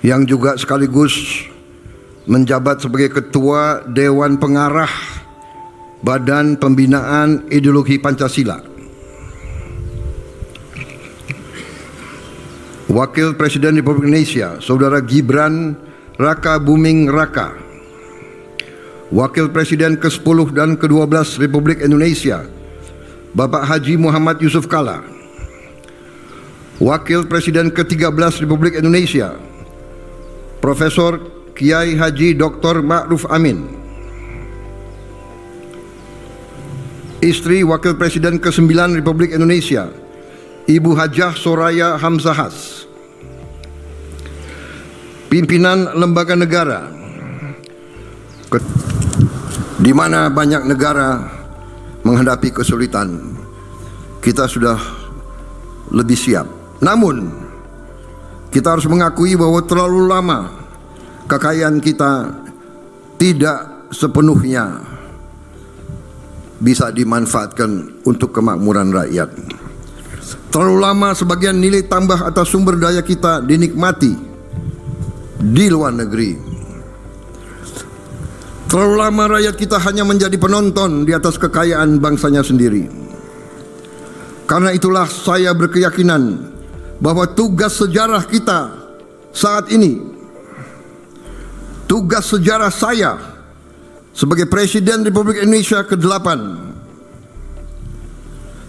yang juga sekaligus menjabat sebagai Ketua Dewan Pengarah Badan Pembinaan Ideologi Pancasila. Wakil Presiden Republik Indonesia, Saudara Gibran Raka Buming Raka. Wakil Presiden ke-10 dan ke-12 Republik Indonesia, Bapak Haji Muhammad Yusuf Kalla. Wakil Presiden ke-13 Republik Indonesia, Profesor Kiai Haji Dr. Ma'ruf Amin. Istri Wakil Presiden ke-9 Republik Indonesia, Ibu Hajah Soraya Hamzahas. Pimpinan lembaga negara, di mana banyak negara menghadapi kesulitan, kita sudah lebih siap. Namun, kita harus mengakui bahwa terlalu lama kekayaan kita tidak sepenuhnya bisa dimanfaatkan untuk kemakmuran rakyat. Terlalu lama sebagian nilai tambah atas sumber daya kita dinikmati di luar negeri. Terlalu lama rakyat kita hanya menjadi penonton di atas kekayaan bangsanya sendiri. Karena itulah saya berkeyakinan bahwa tugas sejarah kita saat ini, tugas sejarah saya sebagai Presiden Republik Indonesia ke-8,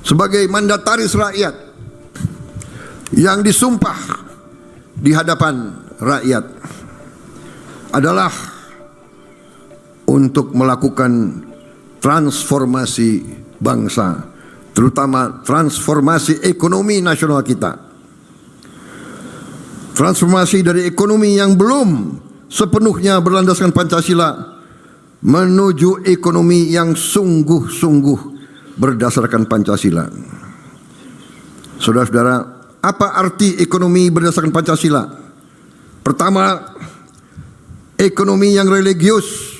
sebagai mandataris rakyat yang disumpah di hadapan rakyat, adalah untuk melakukan transformasi bangsa, terutama transformasi ekonomi nasional kita. Transformasi dari ekonomi yang belum sepenuhnya berlandaskan Pancasila menuju ekonomi yang sungguh-sungguh berdasarkan Pancasila. Saudara-saudara, apa arti ekonomi berdasarkan Pancasila? Pertama, ekonomi yang religius